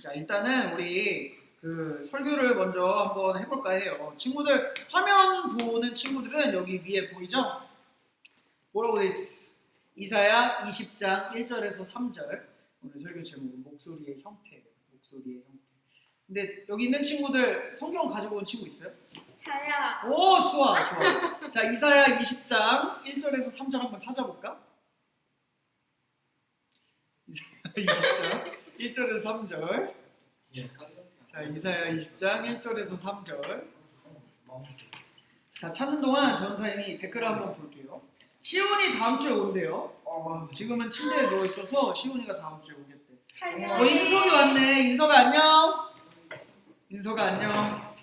자, 일단은 우리 그 설교를 먼저 한번 해볼까 해요. 친구들 화면 보는 친구들은 여기 위에 보이죠? 뭐라고 돼 있어? 이사야 20장 1절에서 3절. 오늘 설교 제목은 목소리의 형태. 목소리의 형태. 근데 여기 있는 친구들 성경 가지고 온 친구 있어요? 저요. 오, 수아, 좋아. 자, 이사야 20장 1절에서 3절 한번 찾아볼까? 이사야 20장 1절에서 3절. 자, 이사야 20장 1절에서 3절. 자, 찾는 동안 전사님이 댓글을 한번 볼게요. 시온이 다음 주에 온대요. 지금은 침대에 누워 있어서 시온이가 다음 주에 오겠대. 인석이 왔네. 인석아 안녕. 인석아 안녕.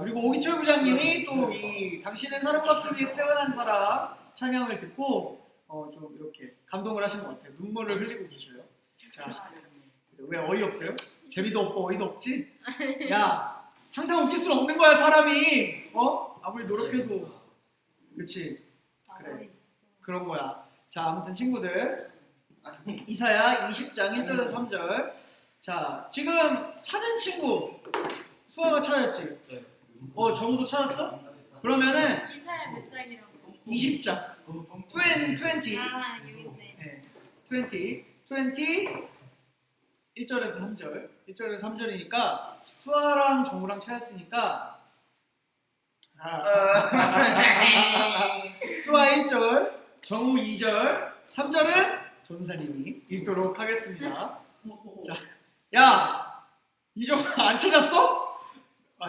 그리고 오기철 부장님이 또 이 당신의 사랑받기 위해 태어난 사람 찬양을 듣고 좀 이렇게 감동을 하신 것 같아요. 눈물을 흘리고 계셔요. 자, 왜 어이없어요? 재미도 없고 어이도 없지? 야, 항상 웃길 수는 없는 거야 사람이. 아무리 노력해도. 그렇지. 그래. 그런 거야. 자, 아무튼 친구들 이사야 20장 1절에서 3절. 자, 지금 찾은 친구 수아가 찾았지? 정우도 찾았어? 그러면은 이사야 몇 장이라고? 20장 20 여기 있네. 네, 20 1절에서 3절 1절에서 3절이니까 수아랑 정우랑 찾았으니까 수아 1절 정우 2절 3절은 전사님이 읽도록 하겠습니다. 자, 야 이정아 안 찾았어?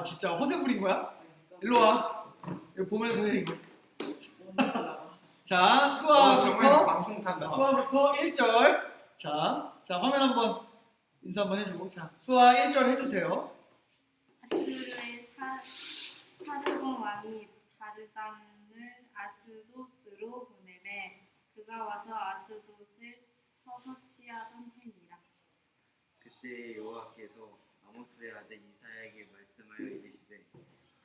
진짜 허세 부린 거야? 일로 와. 이거 보면서 해 이거. 자, 수아부터 1절. 자, 화면 한번 인사 한번 해주고. 자, 수아 1절 해주세요. 아스르의 사르곤 왕이 다르단을 아스돗으로 보내매 그가 와서 아스돗을 서서치하던 해니라. 그때 여호와께서 아모스의 아들 이사야에게 말씀하여 이르시되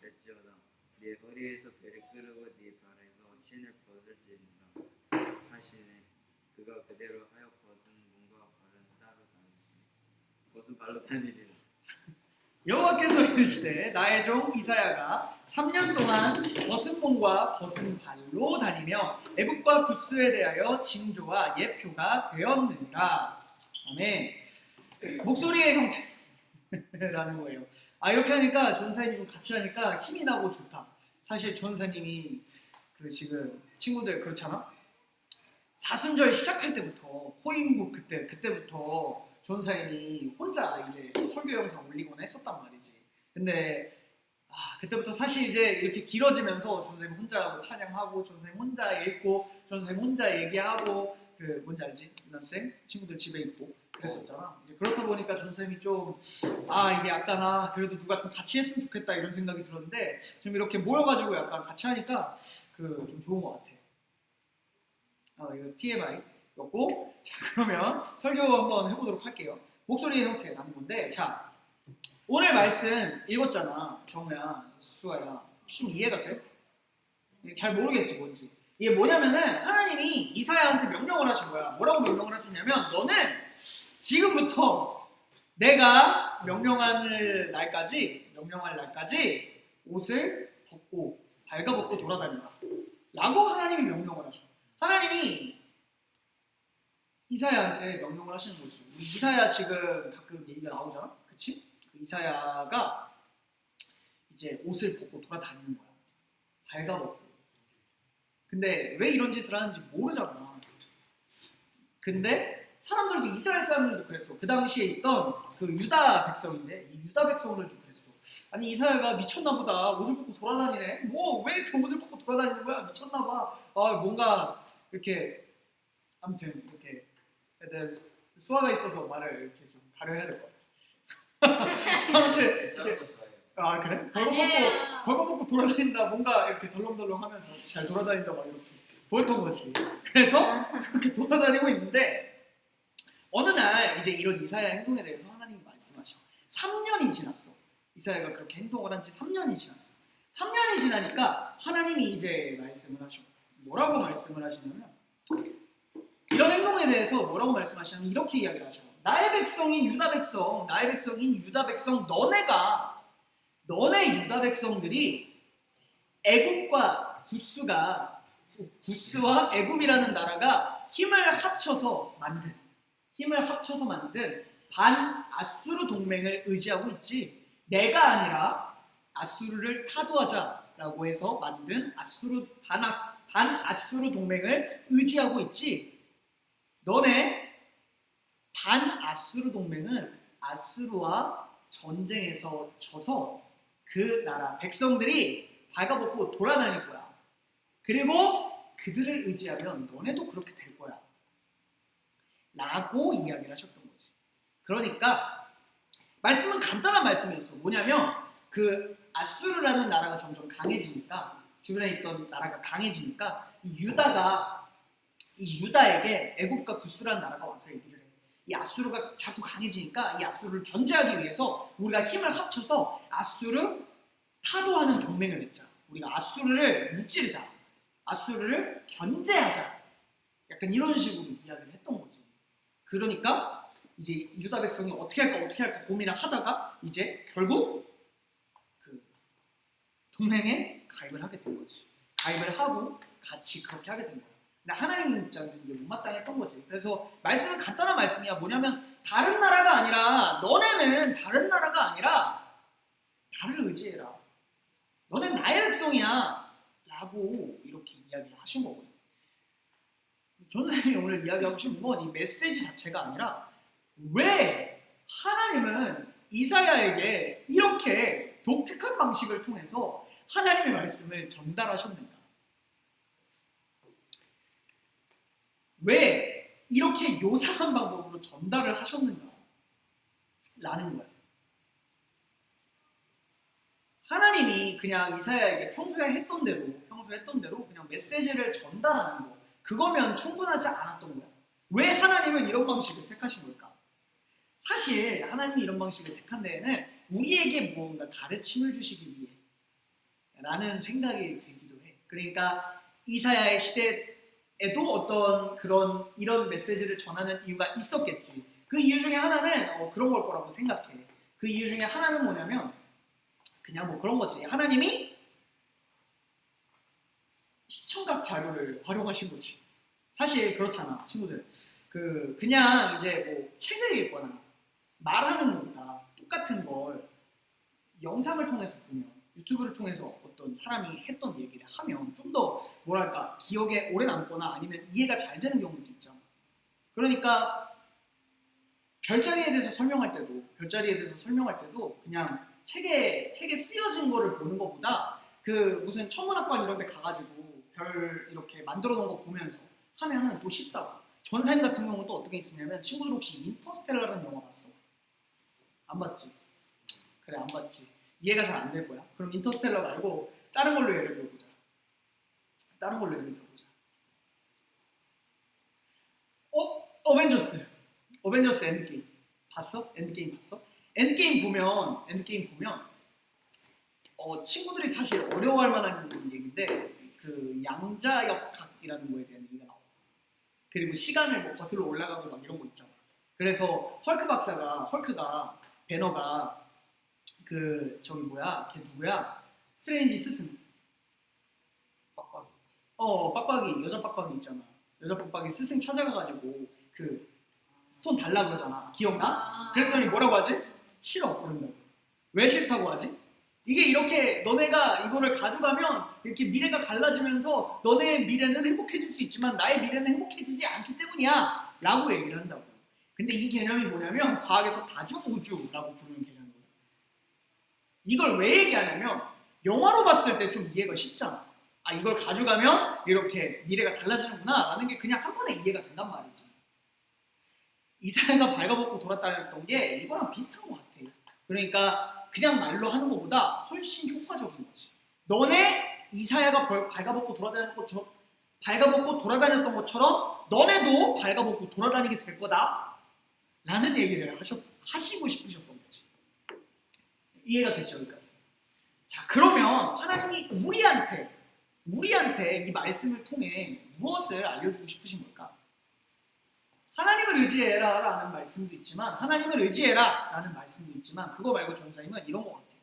될지어다 네 허리에서 배를 끄르고 네 발에서 신을 벗을지니라 하시네. 그가 그대로 하여 벗은 발로 다니리라. 여호와께서 이르시되 나의 종 이사야가 3년 동안 벗은 몸과 벗은 발로 다니며 애굽과 구스에 대하여 징조와 예표가 되었느니라. 아멘. 목소리의 형태라는 거예요. 이렇게 하니까 전사님이 좀 같이 하니까 힘이 나고 좋다. 사실 전사님이 지금 친구들 그렇잖아. 사순절 시작할 때부터 코인북 그때부터 전사님이 혼자 이제 설교 영상 올리거나 했었단 말이지. 근데 그때부터 사실 이제 이렇게 길어지면서 전사님 혼자 찬양하고 전사님 혼자 읽고 전사님 혼자 얘기하고 뭔지 알지? 남생 친구들 집에 있고 그랬었잖아. 이제 그렇다 보니까 전사님이 좀 이게 약간 그래도 누가 좀 같이 했으면 좋겠다 이런 생각이 들었는데 지금 이렇게 모여가지고 약간 같이 하니까 좀 좋은 것 같아. 이거 TMI였고, 자 그러면 설교 한번 해보도록 할게요. 목소리의 형태 나눈 건데, 자 오늘 말씀 읽었잖아. 정우야, 수아야, 좀 이해가 돼? 잘 모르겠지 뭔지. 이게 뭐냐면은 하나님이 이사야한테 명령을 하신 거야. 뭐라고 명령을 하셨냐면 너는 지금부터 내가 명령할 날까지 옷을 벗고 발가벗고 돌아다니라 라고 하나님이 명령을 하셔. 하나님이 이사야한테 명령을 하시는 거지. 이사야 지금 가끔 얘기가 나오잖아. 그치? 이사야가 이제 옷을 벗고 돌아다니는 거야. 발가벗고. 근데 왜 이런 짓을 하는지 모르잖아. 근데 사람들도 이스라엘 사람들도 그랬어. 그 당시에 있던 유다 백성인데 이 유다 백성들도 그랬어. 아니 이사야가 미쳤나 보다. 옷을 벗고 돌아다니네. 왜 이렇게 옷을 벗고 돌아다니는 거야? 미쳤나 봐. 뭔가 이렇게 아무튼 이렇게 수아가 있어서 말을 이렇게 좀 가려야 될 것 같아. 아무튼 그래? 벌거벗고 돌아다닌다. 뭔가 이렇게 덜렁덜렁하면서 잘 돌아다닌다 막 이렇게 보였던 거지. 그래서 그렇게 돌아다니고 있는데 어느 날 이제 이런 이사야 행동에 대해서 하나님이 말씀하셔. 3년이 지났어. 이사야가 그렇게 행동을 한 지 3년이 지났어. 3년이 지나니까 하나님이 이제 말씀을 하셔. 뭐라고 말씀을 하시냐면 이런 행동에 대해서 뭐라고 말씀하시냐면 이렇게 이야기를 하셔. 나의 백성인 유다 백성, 나의 백성인 유다 백성, 너네 유다 백성들이 애굽과 구스와 애굽이라는 나라가 힘을 합쳐서 만든 반아수르 동맹을 의지하고 있지. 내가 아니라 아수르를 타도하자라고 해서 만든 반아수르 동맹을 의지하고 있지. 너네 반아수르 동맹은 아수르와 전쟁에서 져서 그 나라 백성들이 발가벗고 돌아다닐 거야. 그리고 그들을 의지하면 너네도 그렇게 될 거야. 라고 이야기를 하셨던 거지. 그러니까 말씀은 간단한 말씀이었어. 뭐냐면 그 아수르라는 나라가 점점 강해지니까, 주변에 있던 나라가 강해지니까 이 유다에게 애굽과 구스라는 나라가 와서 얘기를 해. 이 아수르가 자꾸 강해지니까 이 아수르를 견제하기 위해서 우리가 힘을 합쳐서 아수르 타도하는 동맹을 맺자. 우리가 아수르를 무찌르자. 아수르를 견제하자. 약간 이런 식으로 이야기를 했던 거지. 그러니까 이제 유다 백성이 어떻게 할까 고민을 하다가 이제 결국 그 동맹에 가입을 하게 된 거지. 가입을 하고 같이 그렇게 하게 된 거야. 근데 하나님 입장에서 이제 못마땅했던 거지. 그래서 말씀은 간단한 말씀이야. 뭐냐면 다른 나라가 아니라, 너네는 다른 나라가 아니라 나를 의지해라. 너는 나의 백성이야. 라고 이렇게 이야기를 하신 거거든. 전사님이 오늘 이야기하고 싶은 건 이 메시지 자체가 아니라 왜 하나님은 이사야에게 이렇게 독특한 방식을 통해서 하나님의 말씀을 전달하셨는가? 왜 이렇게 요상한 방법으로 전달을 하셨는가? 라는 거야. 하나님이 그냥 이사야에게 평소에 했던 대로 그냥 메시지를 전달하는 거, 그거면 충분하지 않았던 거야. 왜 하나님은 이런 방식을 택하신 걸까? 사실 하나님이 이런 방식을 택한 데에는 우리에게 무언가 가르침을 주시기 위해 라는 생각이 들기도 해. 그러니까 이사야의 시대에도 어떤 이런 메시지를 전하는 이유가 있었겠지. 그 이유 중에 하나는 그런 걸 거라고 생각해. 그 이유 중에 하나는 뭐냐면 그냥 뭐 그런 거지. 하나님이 시청각 자료를 활용하신 거지. 사실 그렇잖아, 친구들. 그냥 이제 뭐 책을 읽거나 말하는 것보다 똑같은 걸 영상을 통해서 보면, 유튜브를 통해서 어떤 사람이 했던 얘기를 하면 좀 더 뭐랄까 기억에 오래 남거나 아니면 이해가 잘 되는 경우도 있잖아. 그러니까 별자리에 대해서 설명할 때도 그냥 책에 쓰여진 거를 보는 것보다 그 무슨 천문학관 이런 데 가가지고 별 이렇게 만들어 놓은 거 보면서 하면은 또 쉽다고. 전사님 같은 경우는 또 어떻게 있었냐면, 친구들 혹시 인터스텔라라는 영화 봤어? 안 봤지? 그래, 안 봤지. 이해가 잘 안 될 거야. 그럼 인터스텔라 말고 다른 걸로 예를 들어보자. 어벤져스 엔드게임 봤어? 엔드게임 봤어? 엔드게임 보면 친구들이 사실 어려워할 만한 얘기인데, 그 양자역학이라는 거에 대한 얘기가 나와. 그리고 시간을 뭐 거슬러 올라가고 막 이런 거 있잖아. 그래서 헐크가 배너가 걔 누구야? 스트레인지 스승 빡빡이 여자 빡빡이 있잖아. 여자 빡빡이 스승 찾아가가지고 그 스톤 달라 그러잖아. 기억나? 그랬더니 뭐라고 하지? 싫어 그런다고. 왜 싫다고 하지? 이게 이렇게 너네가 이거를 가져가면 이렇게 미래가 갈라지면서 너네의 미래는 행복해질 수 있지만 나의 미래는 행복해지지 않기 때문이야 라고 얘기를 한다고. 근데 이 개념이 뭐냐면 과학에서 다중우주라고 부르는 개념이거든. 이걸 왜 얘기하냐면 영화로 봤을 때 좀 이해가 쉽잖아. 아, 이걸 가져가면 이렇게 미래가 달라지는구나 라는 게 그냥 한 번에 이해가 된단 말이지. 이사야가 발가벗고 돌았다는 게 이거랑 비슷한 것 같아. 그러니까 그냥 말로 하는 것보다 훨씬 효과적인 거지. 너네 이사야가 발가벗고 돌아다녔던 것처럼 너네도 발가벗고 돌아다니게 될 거다 라는 얘기를 하시고 싶으셨던 거지. 이해가 됐죠? 여기까지. 자, 그러면 하나님이 우리한테 이 말씀을 통해 무엇을 알려주고 싶으신 걸까? 하나님을 의지해라 라는 말씀도 있지만 하나님을 의지해라 라는 말씀도 있지만 그거 말고 전사님은 이런 것 같아요.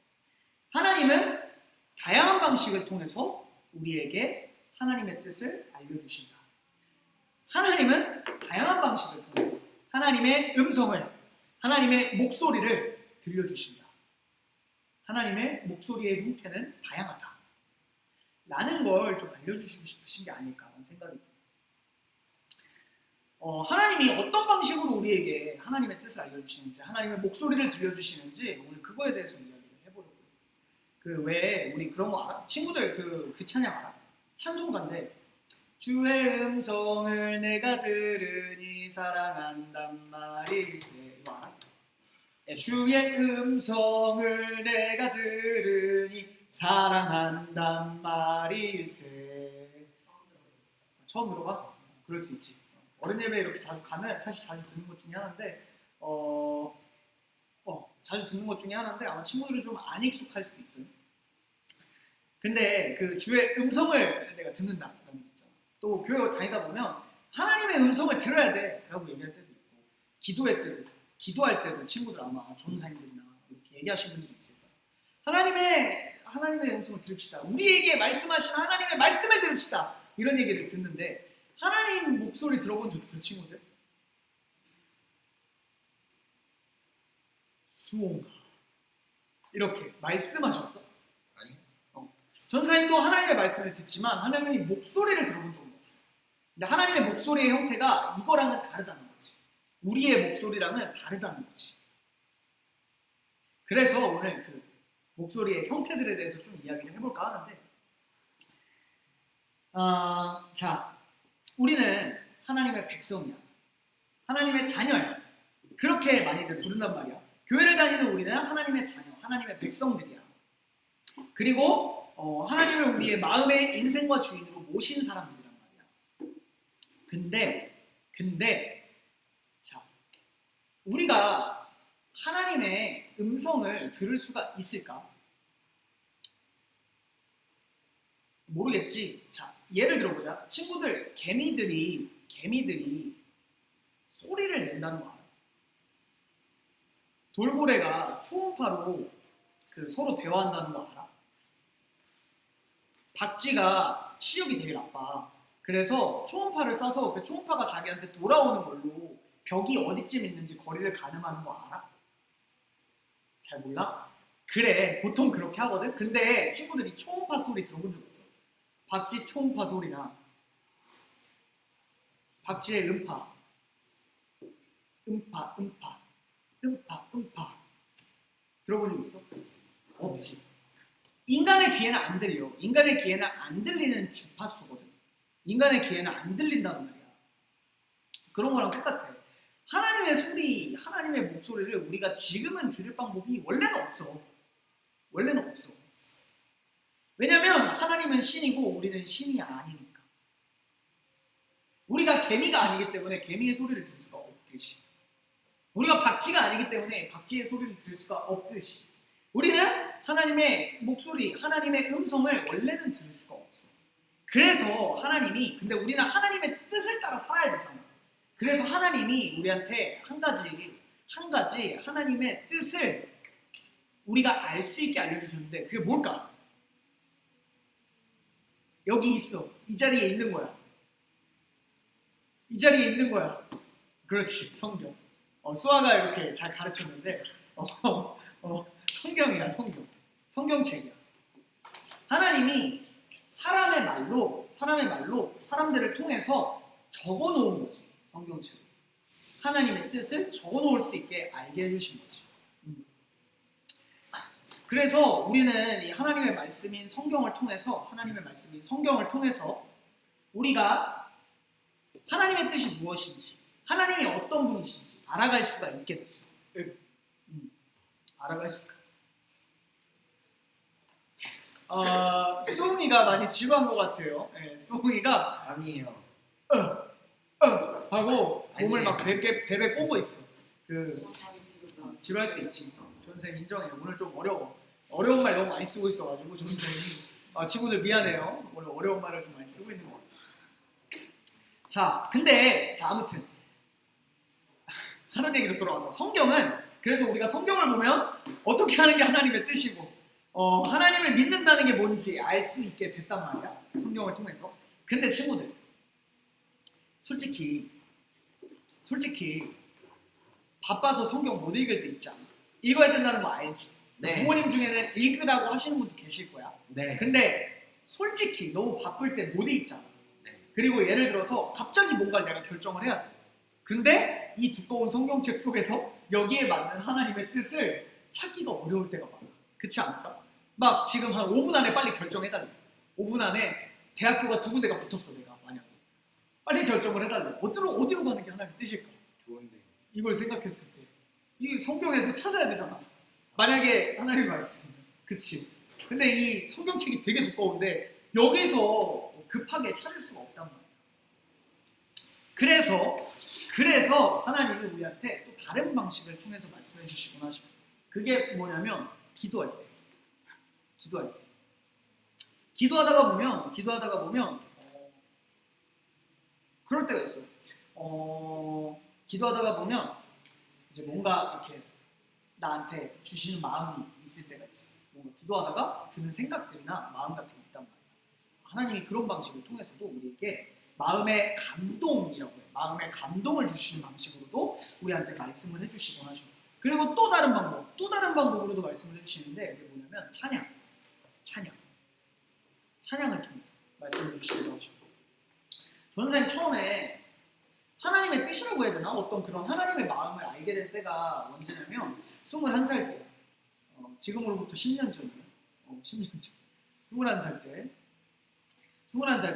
하나님은 다양한 방식을 통해서 우리에게 하나님의 뜻을 알려주신다. 하나님은 다양한 방식을 통해서 하나님의 음성을, 하나님의 목소리를 들려주신다. 하나님의 목소리의 형태는 다양하다. 라는 걸 좀 알려주시고 싶으신 게 아닐까 하는 생각이 듭니다. 하나님이 어떤 방식으로 우리에게 하나님의 뜻을 알려주시는지, 하나님의 목소리를 들려주시는지 오늘 그거에 대해서 이야기를 해보려고요. 그 왜 우리 그런 거 알아? 친구들 그 찬양 알아? 찬송가인데 주의 음성을 내가 들으니 사랑한단 말일세. 이거 알아? 네, 주의 음성을 내가 들으니 사랑한단 말일세. 처음 들어봐? 그럴 수 있지. 어린 예배 이렇게 자주 가면 사실 자주 듣는 것 중에 하나인데 자주 듣는 것 중에 하나인데 아마 친구들은 좀 안 익숙할 수도 있어요. 근데 그 주의 음성을 내가 듣는다라는 게 있잖아. 또 교회 다니다 보면 하나님의 음성을 들어야 돼라고 얘기할 때도 있고 기도할 때도 친구들 아마 전사님들이나 이렇게 얘기하시는 분들이 있을 거예요. 하나님의 음성을 들읍시다. 우리에게 말씀하신 하나님의 말씀을 들읍시다. 이런 얘기를 듣는데 하나님 목소리 들어본 적 있어요, 친구들? 수홍아 이렇게 말씀하셨어? 아니요. 전사님도 하나님의 말씀을 듣지만 하나님의 목소리를 들어본 적은 없어요. 근데 하나님의 목소리의 형태가 이거랑은 다르다는 거지. 우리의 목소리랑은 다르다는 거지. 그래서 오늘 그 목소리의 형태들에 대해서 좀 이야기를 해볼까 하는데 자, 우리는 하나님의 백성이야. 하나님의 자녀야. 그렇게 많이들 부른단 말이야. 교회를 다니는 우리는 하나님의 자녀, 하나님의 백성들이야. 그리고 하나님을 우리의 마음의 인생과 주인으로 모신 사람들이란 말이야. 근데 자, 우리가 하나님의 음성을 들을 수가 있을까? 모르겠지. 자, 예를 들어보자. 친구들, 개미들이 소리를 낸다는 거 알아? 돌고래가 초음파로 서로 대화한다는 거 알아? 박쥐가 시력이 되게 나빠. 그래서 초음파를 쏴서 그 초음파가 자기한테 돌아오는 걸로 벽이 어디쯤 있는지 거리를 가늠하는 거 알아? 잘 몰라? 그래, 보통 그렇게 하거든? 근데 친구들이 초음파 소리 들어본 적 있어? 박쥐 초음파 소리나 박쥐의 음파 들어본 적 있어? 없지. 인간의 귀에는 안 들려. 인간의 귀에는 안 들리는 주파수거든. 인간의 귀에는 안 들린다는 말이야. 그런 거랑 똑같아. 하나님의 소리, 하나님의 목소리를 우리가 지금은 들을 방법이 원래는 없어. 왜냐면 하나님은 신이고 우리는 신이 아니니까. 우리가 개미가 아니기 때문에 개미의 소리를 들을 수가 없듯이, 우리가 박쥐가 아니기 때문에 박쥐의 소리를 들을 수가 없듯이, 우리는 하나님의 목소리, 하나님의 음성을 원래는 들을 수가 없어. 그래서 근데 우리는 하나님의 뜻을 따라 살아야 되잖아. 그래서 하나님이 우리한테 한 가지 하나님의 뜻을 우리가 알 수 있게 알려주셨는데 그게 뭘까? 여기 있어. 이 자리에 있는 거야. 그렇지, 성경. 수아가 이렇게 잘 가르쳤는데 성경이야, 성경책이야. 하나님이 사람의 말로 사람들을 통해서 적어놓은 거지, 성경책을. 하나님의 뜻을 적어놓을 수 있게 알게 해주신 거지. 그래서 우리는 이 하나님의 말씀인 성경을 통해서 우리가 하나님의 뜻이 무엇인지, 하나님이 어떤 분이신지 알아갈 수가 있게 됐어. 알아갈 수가. 수홍이가 많이 지루한 것 같아요. 네, 수홍이가 아니에요. 하고 몸을 아니에요. 막 베베 꼬고 있어. 지루할 수 있지. 전생 인정해. 오늘 좀 어려운 말 너무 많이 쓰고 있어가지고 전생이 친구들 미안해요. 오늘 어려운 말을 좀 많이 쓰고 있는 것 같아. 자, 아무튼 하던 얘기로 돌아와서 성경은 그래서 우리가 성경을 보면 어떻게 하는 게 하나님의 뜻이고 하나님을 믿는다는 게 뭔지 알 수 있게 됐단 말이야. 성경을 통해서. 근데 친구들 솔직히 바빠서 성경 못 읽을 때 있지 않아? 읽어야 된다는 거 알지? 네. 부모님 중에는 읽으라고 하시는 분도 계실 거야. 네. 근데 솔직히 너무 바쁠 때 못 읽잖아. 네. 그리고 예를 들어서 갑자기 뭔가 내가 결정을 해야 돼. 근데 이 두꺼운 성경책 속에서 여기에 맞는 하나님의 뜻을 찾기가 어려울 때가 많아. 그렇지 않을까? 막 지금 한 5분 안에 빨리 결정해달래. 5분 안에 대학교가 2군데가 붙었어 내가 만약에. 빨리 결정을 해달래. 어디로 가는 게 하나님의 뜻일까? 좋은데. 이걸 생각했을 때 이 성경에서 찾아야 되잖아. 만약에 하나님의 말씀이면 그치. 근데 이 성경책이 되게 두꺼운데 여기서 급하게 찾을 수가 없단 말이야. 그래서 하나님이 우리한테 또 다른 방식을 통해서 말씀해 주시곤 하죠. 그게 뭐냐면 기도할 때. 기도하다가 보면 그럴 때가 있어요. 기도하다가 보면 이제 뭔가 이렇게 나한테 주시는 마음이 있을 때가 있어요. 뭔가 기도하다가 드는 생각들이나 마음 같은 게 있단 말이에요. 하나님이 그런 방식을 통해서도 우리에게 마음의 감동이라고 해요. 마음의 감동을 주시는 방식으로도 우리한테 말씀을 해주시곤 하죠. 그리고 또 다른 방법으로도 말씀을 해주시는데 그게 뭐냐면 찬양을 통해서 말씀을 주시기도 하죠. 전사님 처음에 하나님의 뜻이라고 해야 되나? 어떤 그런 하나님의 마음을 알게 된 때가 언제냐면 21살 때. 지금으로부터 10년 전이에요. 10년 전. 21살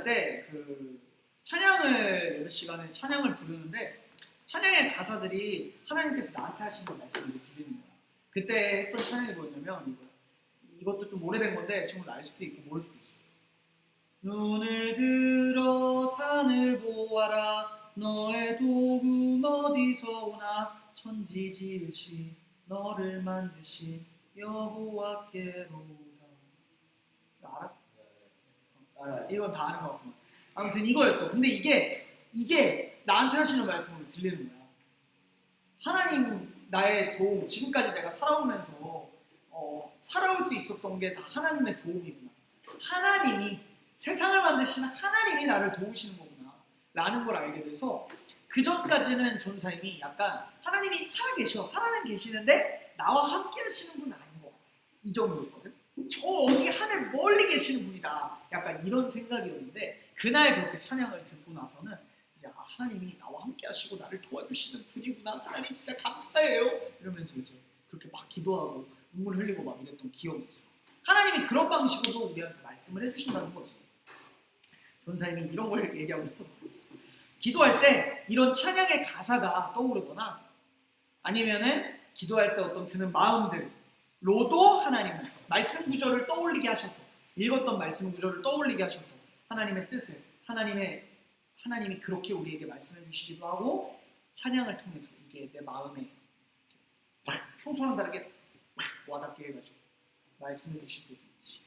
때 그 찬양을 8시간을 찬양을 부르는데 찬양의 가사들이 하나님께서 나한테 하시는 말씀을 들리는 거야. 그때 했던 찬양이 뭐였냐면 이것도 좀 오래된 건데 친구들 알 수도 있고 모를 수도 있어. 눈을 들어 산을 보아라 너의 도움 어디서 오나 천지 지으시 너를 만드신 여호와께로다. 알아? 이건 다 아는 것 같구나. 아무튼 이거였어. 근데 이게 나한테 하시는 말씀으로 들리는 거야. 하나님 나의 도움, 지금까지 내가 살아오면서 살아올 수 있었던 게 다 하나님의 도움이구나. 하나님이 세상을 만드시는 하나님이 나를 도우시는 거구나 라는 걸 알게 돼서 그 전까지는 존사님이 약간 하나님이 살아는 계시는데 나와 함께 하시는 분은 아닌 것 같아. 이 정도였거든. 저 어디 하늘 멀리 계시는 분이다 약간 이런 생각이었는데 그날 그렇게 찬양을 듣고 나서는 이제 하나님이 나와 함께 하시고 나를 도와주시는 분이구나, 하나님 진짜 감사해요 이러면서 이제 그렇게 막 기도하고 눈물 흘리고 막 이랬던 기억이 있어. 하나님이 그런 방식으로 우리한테 말씀을 해주신다는 거지. 전사님이 이런 걸 얘기하고 싶어서 그랬어. 기도할 때 이런 찬양의 가사가 떠오르거나 아니면은 기도할 때 어떤 드는 마음들로도 하나님은 말씀 구절을 떠올리게 하셔서 읽었던 말씀 구절을 떠올리게 하셔서 하나님의 뜻을 하나님이 그렇게 우리에게 말씀해 주시기도 하고 찬양을 통해서 이게 내 마음에 막 평소랑 다르게 막 와닿게 해가지고 말씀해 주실 때도 있지.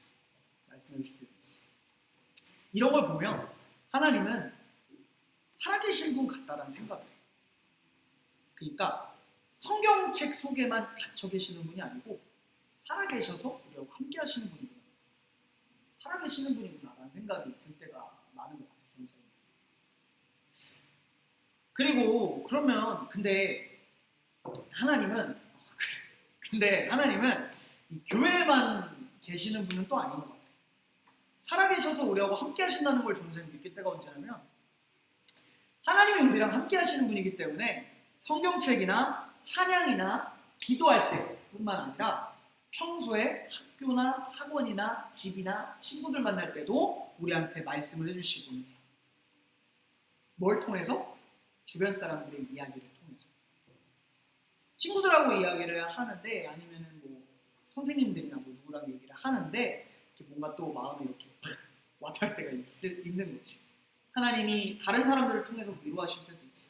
말씀해 주실 때도 있어. 이런 걸 보면 하나님은 살아계신 분 같다라는 생각을 해요. 그러니까 성경책 속에만 갇혀 계시는 분이 아니고 살아계셔서 우리하고 함께 하시는 분이구나. 살아계시는 분이구나 라는 생각이 들 때가 많은 것 같아요. 선생님. 그리고 그러면 근데 하나님은 이 교회만 계시는 분은 또 아닌 것 같아요. 살아계셔서 우리하고 함께 하신다는 걸 전생이 느낄 때가 언제냐면 하나님이 우리랑 함께 하시는 분이기 때문에 성경책이나 찬양이나 기도할 때뿐만 아니라 평소에 학교나 학원이나 집이나 친구들 만날 때도 우리한테 말씀을 해주시고는 해요. 뭘 통해서? 주변 사람들의 이야기를 통해서. 친구들하고 이야기를 하는데 아니면은 뭐 선생님들이나 뭐 누구랑 얘기를 하는데 이렇게 뭔가 또 마음이 이렇게 와닿을 때가 있는 거지. 하나님이 다른 사람들을 통해서 위로하실 때도 있어.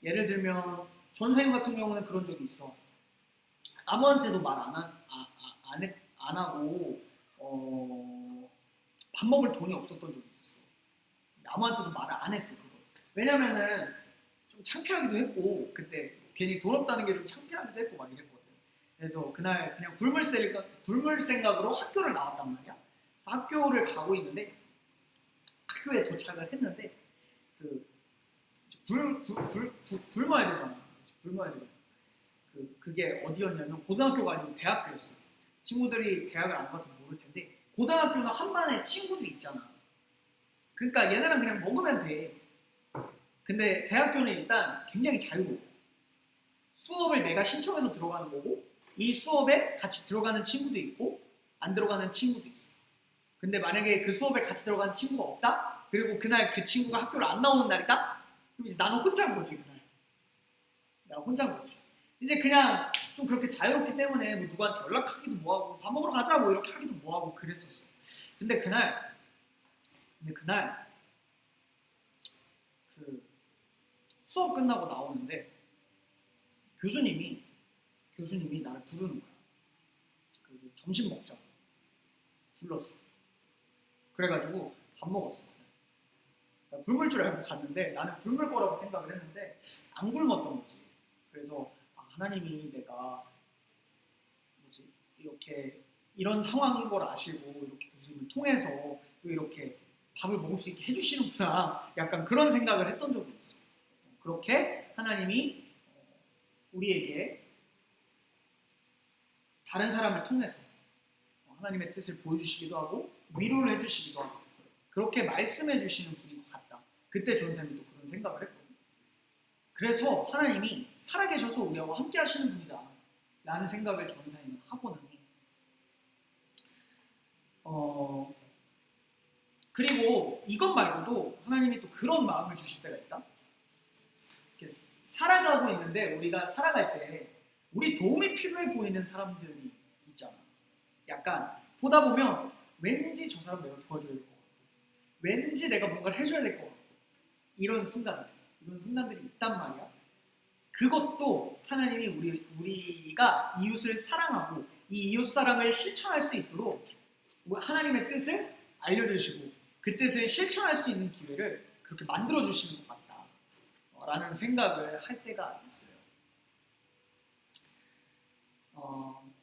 예를 들면 전생님 같은 경우는 그런 적이 있어. 아무한테도 말 안 하고 밥 먹을 돈이 없었던 적이 있었어. 아무한테도 말을 안 했어. 그거. 왜냐면은 좀 창피하기도 했고 그때 괜히 돈 없다는 게 좀 창피하기도 했고 막 이랬거든. 그래서 그날 그냥 굶을 생각으로 학교를 나왔단 말이야. 그래서 학교를 가고 있는데 학교에 도착을 했는데 그 굶어야 되잖아. 굶어야 되잖아. 그게 어디였냐면 고등학교가 아니고 대학교였어. 친구들이 대학을 안 가서 모를 텐데 고등학교는 한 반에 친구들이 있잖아. 그러니까 얘네랑 그냥 먹으면 돼. 근데 대학교는 일단 굉장히 자유로워. 수업을 내가 신청해서 들어가는 거고 이 수업에 같이 들어가는 친구도 있고 안 들어가는 친구도 있어. 근데 만약에 그 수업에 같이 들어가는 친구가 없다? 그리고 그날 그 친구가 학교를 안 나오는 날이다? 그럼 이제 나는 혼자인 거지 그날. 내가 혼자인 거지. 이제 그냥 좀 그렇게 자유롭기 때문에 뭐 누구한테 연락하기도 뭐하고 밥 먹으러 가자 뭐 이렇게 하기도 뭐하고 그랬었어. 근데 그날 그 수업 끝나고 나오는데 교수님이 나를 부르는 거야. 그래서 점심 먹자고 불렀어. 그래가지고 밥 먹었어. 굶을 줄 알고 갔는데 나는 굶을 거라고 생각을 했는데 안 굶었던 거지. 그래서 하나님이 내가 이렇게 이런 상황인 걸 아시고 이렇게 교수님을 통해서 또 이렇게 밥을 먹을 수 있게 해주시는구나. 약간 그런 생각을 했던 적이 있어. 그렇게 하나님이 우리에게 다른 사람을 통해서 하나님의 뜻을 보여주시기도 하고 위로를 해주시기도 하고 그렇게 말씀해 주시는 분인 것 같다. 그때 존쌤이 또 그런 생각을 했거든. 그래서 하나님이 살아계셔서 우리하고 함께 하시는 분이다 라는 생각을 존쌤이 하고 나니 그리고 이것 말고도 하나님이 또 그런 마음을 주실 때가 있다. 살아가고 있는데 우리가 살아갈 때 우리 도움이 필요해 보이는 사람들이 있잖아. 약간 보다 보면 왠지 저 사람 내가 도와줘야 될 것 같고 왠지 내가 뭔가를 해줘야 될 것 같고 이런 순간들이 있단 말이야. 그것도 하나님이 우리가 이웃을 사랑하고 이 이웃 사랑을 실천할 수 있도록 하나님의 뜻을 알려주시고 그 뜻을 실천할 수 있는 기회를 그렇게 만들어주시는 것 같다라는 생각을 할 때가 있어요.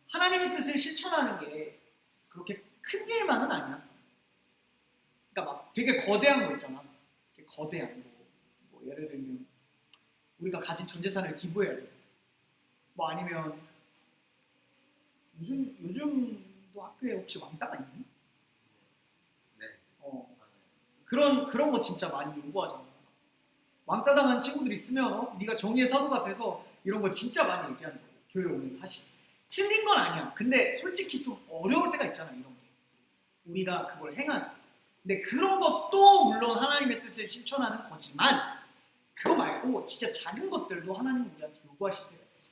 하나님의 뜻을 실천하는 게 그렇게 큰 일만은 아니야. 그러니까 막 되게 거대한 거 있잖아. 되게 거대한 뭐 예를 들면 우리가 가진 전 재산을 기부해야 돼. 뭐 아니면 요즘도 학교에 혹시 왕따가 있니? 네. 그런 거 진짜 많이 요구하잖아. 왕따 당한 친구들 있으면 네가 정의의 사도가 돼서 이런 거 진짜 많이 얘기한다고. 교회 오면 사실 틀린 건 아니야. 근데 솔직히 좀 어려울 때가 있잖아. 이런 게 우리가 그걸 행하기. 근데 그런 것도 물론 하나님의 뜻을 실천하는 거지만 그거 말고 진짜 작은 것들도 하나님은 우리한테 요구하실 때가 있어.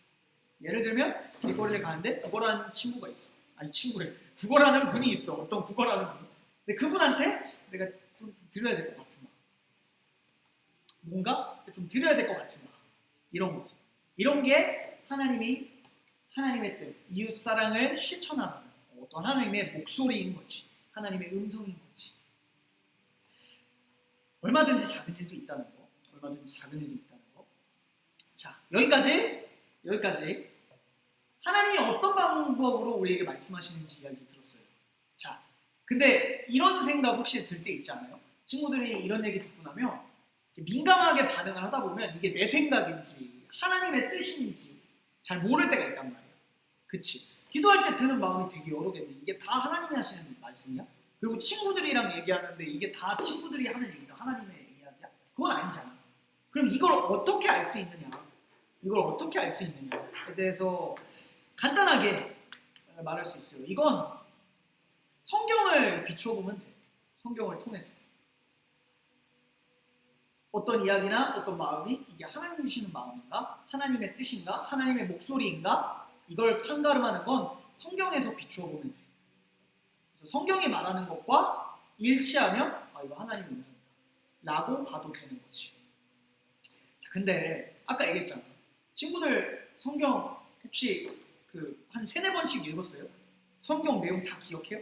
예를 들면 길거리를 가는데 국어라는 친구가 있어. 아니 친구래. 국어라는 분이 있어. 어떤 국어라는 분. 근데 그분한테 내가 좀 드려야 될 것 같은 마음. 뭔가 좀 드려야 될 것 같은 마음. 이런 거. 이런 게 하나님의 뜻, 이웃 사랑을 실천하는 어떤 하나님의 목소리인 거지. 하나님의 음성인 거지. 얼마든지 작은 일도 있다는 거. 자, 여기까지 하나님이 어떤 방법으로 우리에게 말씀하시는지 이야기 들었어요. 자, 근데 이런 생각 혹시 들 때 있지 않아요? 친구들이 이런 얘기 듣고 나면 민감하게 반응을 하다 보면 이게 내 생각인지 하나님의 뜻인지 잘 모를 때가 있단 말이야. 그치? 기도할 때 드는 마음이 되게 여러 개인데 이게 다 하나님이 하시는 말씀이야? 그리고 친구들이랑 얘기하는데 이게 다 친구들이 하는 얘기가 하나님의 이야기야? 그건 아니잖아. 그럼 이걸 어떻게 알 수 있느냐에 대해서 간단하게 말할 수 있어요. 이건 성경을 비추어 보면 돼. 성경을 통해서 어떤 이야기나 어떤 마음이 이게 하나님 주시는 마음인가? 하나님의 뜻인가? 하나님의 목소리인가? 이걸 판가름하는 건 성경에서 비추어 보면 돼. 그래서 성경이 말하는 것과 일치하면 이거 하나님의 음성이다 라고 봐도 되는 거지. 자, 근데 아까 얘기했잖아. 친구들 성경 혹시 한 3-4번씩 읽었어요? 성경 내용 다 기억해요?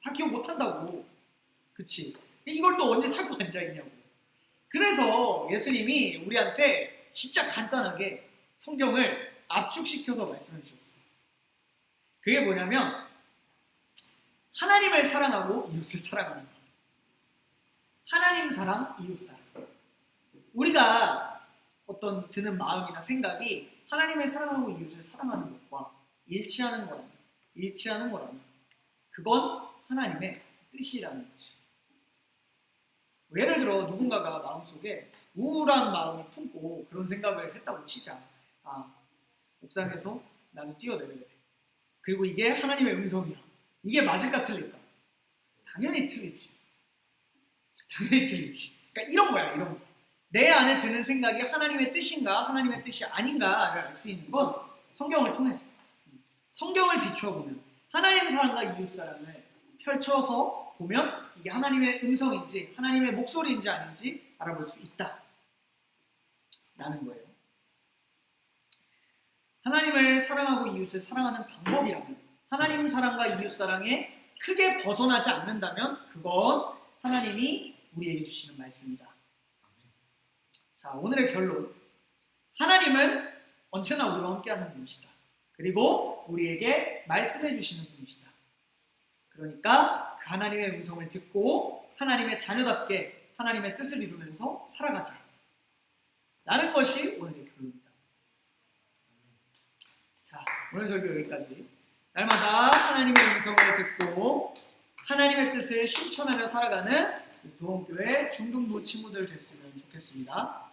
다 기억 못한다고. 그치? 이걸 또 언제 찾고 앉아있냐고. 그래서 예수님이 우리한테 진짜 간단하게 성경을 압축시켜서 말씀해 주셨어요. 그게 뭐냐면 하나님을 사랑하고 이웃을 사랑하는 거예요. 하나님 사랑, 이웃 사랑. 우리가 어떤 드는 마음이나 생각이 하나님을 사랑하고 이웃을 사랑하는 것과 일치하는 거라면 그건 하나님의 뜻이라는 거지. 예를 들어 누군가가 마음속에 우울한 마음을 품고 그런 생각을 했다고 치자. 옥상에서 나는 뛰어내려야 돼. 그리고 이게 하나님의 음성이야. 이게 맞을까 틀릴까? 당연히 틀리지. 그러니까 이런 거야, 이런 거. 내 안에 드는 생각이 하나님의 뜻인가, 하나님의 뜻이 아닌가를 알 수 있는 건 성경을 통해서. 성경을 비추어 보면 하나님 사랑과 이웃 사랑을 펼쳐서 보면 이게 하나님의 음성인지 하나님의 목소리인지 아닌지 알아볼 수 있다. 라는 거예요. 하나님을 사랑하고 이웃을 사랑하는 방법이라면 하나님 사랑과 이웃 사랑에 크게 벗어나지 않는다면 그건 하나님이 우리에게 주시는 말씀이다. 자, 오늘의 결론. 하나님은 언제나 우리와 함께하는 분이시다. 그리고 우리에게 말씀해 주시는 분이시다. 그러니까 그 하나님의 음성을 듣고 하나님의 자녀답게 하나님의 뜻을 이루면서 살아가자. 라는 것이 오늘의 결론이다. 자, 오늘 설교 여기까지. 날마다 하나님의 음성을 듣고 하나님의 뜻을 실천하며 살아가는 도움교회 중등부 친구들 됐으면 좋겠습니다.